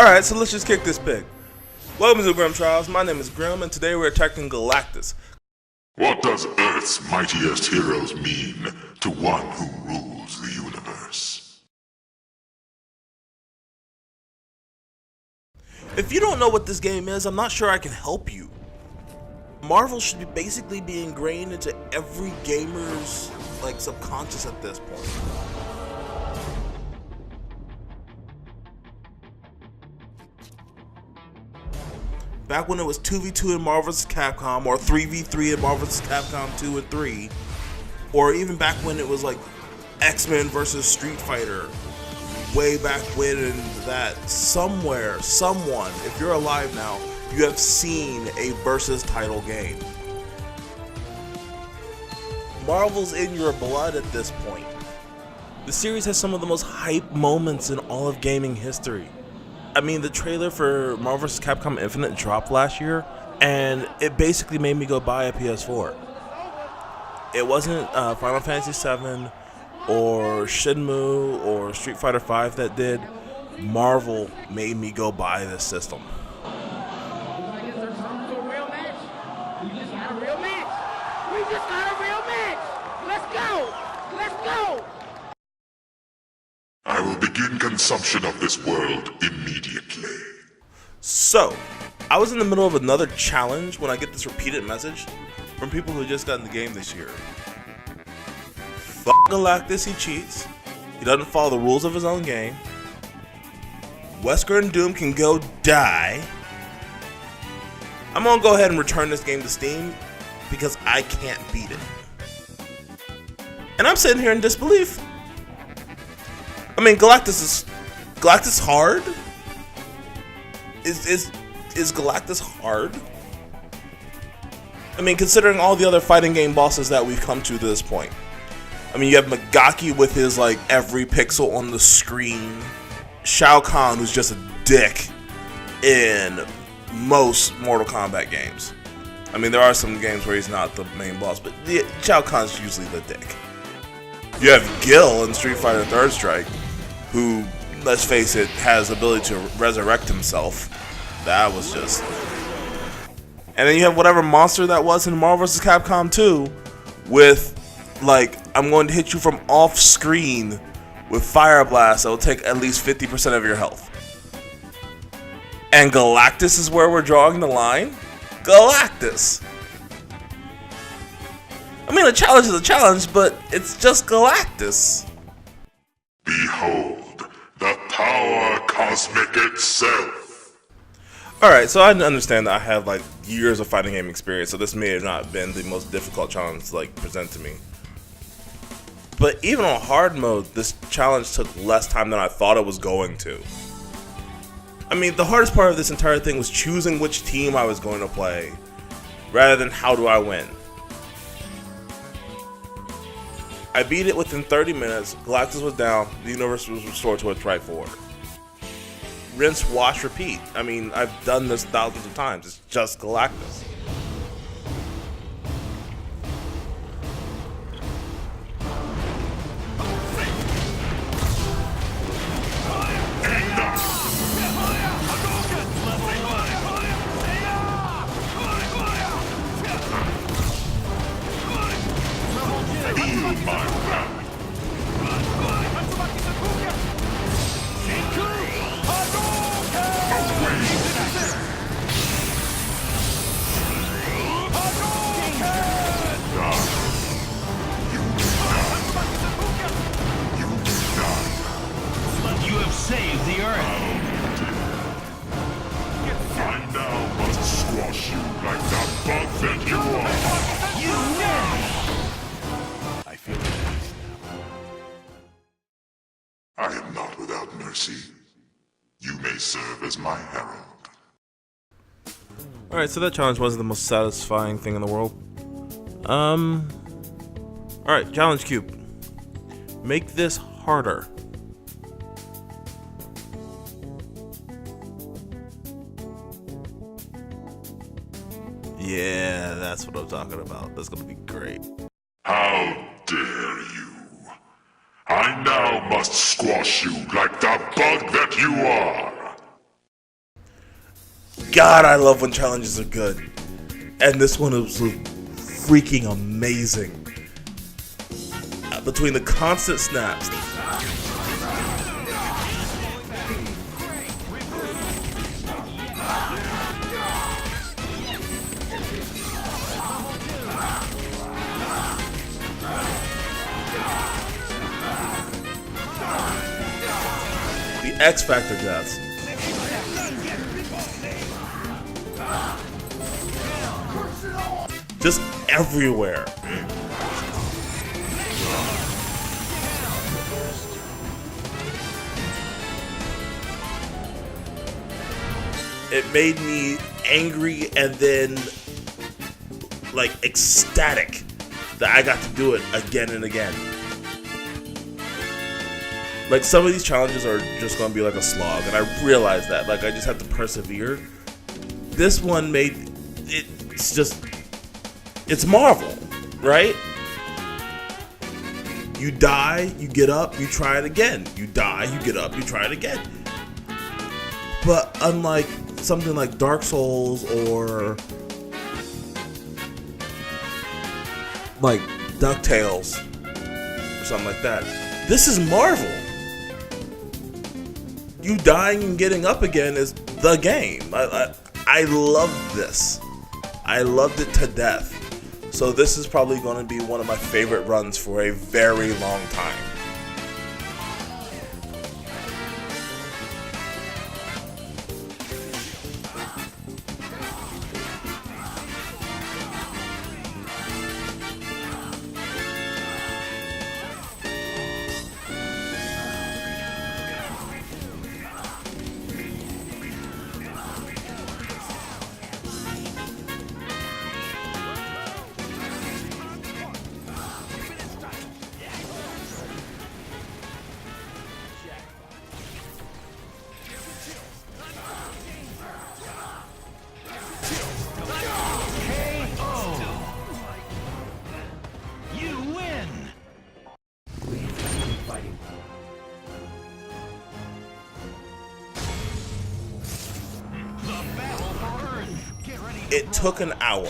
Alright, so let's just kick this pig. Welcome to GrimmTrials. My name is Grimm, and today we're attacking Galactus. What does Earth's mightiest heroes mean to one who rules the universe? If you don't know what this game is, I'm not sure I can help you. Marvel should be basically be ingrained into every gamer's subconscious at this point. Back when it was 2v2 in Marvel vs. Capcom, or 3v3 in Marvel vs. Capcom 2 and 3, or even back when it was like X-Men versus Street Fighter, way back when, in that somewhere, someone, if you're alive now, you have seen a versus title game. Marvel's in your blood at this point. The series has some of the most hype moments in all of gaming history. I mean, the trailer for Marvel vs. Capcom Infinite dropped last year, and it basically made me go buy a PS4. It wasn't Final Fantasy VII or Shenmue or Street Fighter V that did. Marvel made me go buy this system. I will begin consumption of this world immediately. So, I was in the middle of another challenge when I get this repeated message from people who just got in the game this year. Fuck Galactus, he cheats. He doesn't follow the rules of his own game. Wesker and Doom can go die. I'm gonna go ahead and return this game to Steam because I can't beat it. And I'm sitting here in disbelief. I mean, Galactus hard? Is Galactus hard? I mean, considering all the other fighting game bosses that we've come to this point. I mean, you have Magaki with his every pixel on the screen. Shao Kahn, who's just a dick in most Mortal Kombat games. I mean, there are some games where he's not the main boss, but Shao Kahn's usually the dick. You have Gil in Street Fighter Third Strike, who, let's face it, has the ability to resurrect himself. That was just... And then you have whatever monster that was in Marvel vs. Capcom 2 with, I'm going to hit you from off screen with Fire Blast that will take at least 50% of your health. And Galactus is where we're drawing the line? Galactus! I mean, a challenge is a challenge, but it's just Galactus. Behold, the power cosmic itself. Alright, so I understand that I have years of fighting game experience, so this may have not been the most difficult challenge to present to me. But even on hard mode, this challenge took less time than I thought it was going to. I mean, the hardest part of this entire thing was choosing which team I was going to play, rather than how do I win. I beat it within 30 minutes, Galactus was down, the universe was restored to its rightful order. Rinse, wash, repeat. I mean, I've done this thousands of times, it's just Galactus. Save the Earth. I now must squash you like the bug that you are. You know. I feel released now. I am not without mercy. You may serve as my herald. Alright, so that challenge wasn't the most satisfying thing in the world. Alright, challenge cube. Make this harder. Yeah, that's what I'm talking about. That's gonna be great. How dare you? I now must squash you like the bug that you are. God, I love when challenges are good. And this one was freaking amazing. Between the constant snaps, the X Factor deaths, just everywhere. It made me angry and then like ecstatic that I got to do it again and again. Like some of these challenges are just gonna be like a slog, and I realize that. Like I just have to persevere. This one made it's Marvel, right? You die, you get up, you try it again. You die, you get up, you try it again. But unlike something like Dark Souls or like DuckTales or something like that, this is Marvel. You dying and getting up again is the game. I love this. I loved it to death. So this is probably going to be one of my favorite runs for a very long time. It took an hour.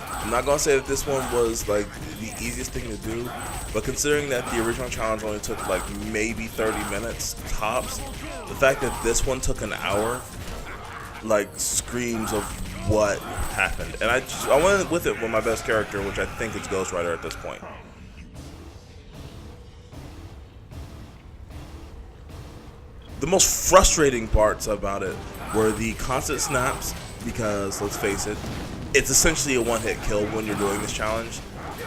I'm not gonna say that this one was like the easiest thing to do, but considering that the original challenge only took like maybe 30 minutes tops, the fact that this one took an hour like screams of what happened. And I went with it with my best character, which I think is Ghost Rider at this point. The most frustrating parts about it were the constant snaps, because let's face it, it's essentially a one-hit kill when you're doing this challenge.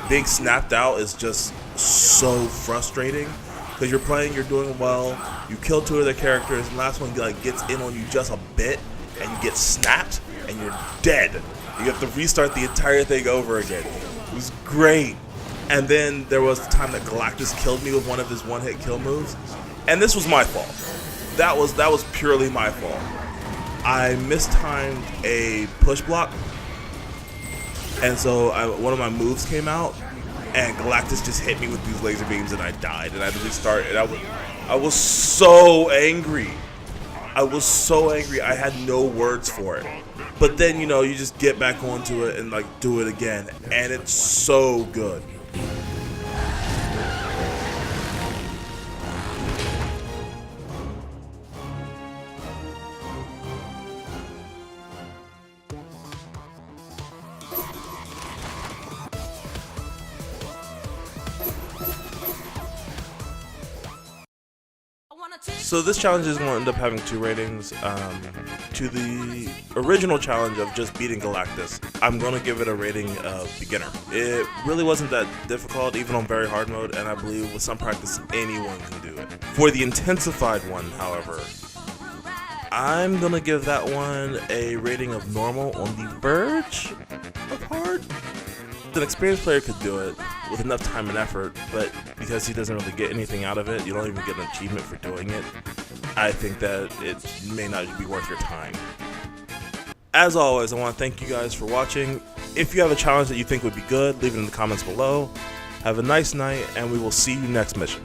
Being snapped out is just so frustrating because you're playing, you're doing well, you kill two of their characters, and the last one like gets in on you just a bit, and you get snapped, and you're dead. You have to restart the entire thing over again. It was great. And then there was the time that Galactus killed me with one of his one-hit kill moves, and this was my fault. That was purely my fault. I mistimed a push block, and so one of my moves came out, and Galactus just hit me with these laser beams, and I died, and I had to restart. And I was so angry. I was so angry. I had no words for it. But then, you know, you just get back onto it and like do it again, and it's so good. So this challenge is going to end up having 2 ratings. To the original challenge of just beating Galactus, I'm going to give it a rating of beginner. It really wasn't that difficult, even on very hard mode, and I believe with some practice anyone can do it. For the intensified one, however, I'm going to give that one a rating of normal, on the verge of hard. An experienced player could do it with enough time and effort, but because he doesn't really get anything out of it, you don't even get an achievement for doing it, I think that it may not be worth your time. As always, I want to thank you guys for watching. If you have a challenge that you think would be good, leave it in the comments below. Have a nice night, and we will see you next mission.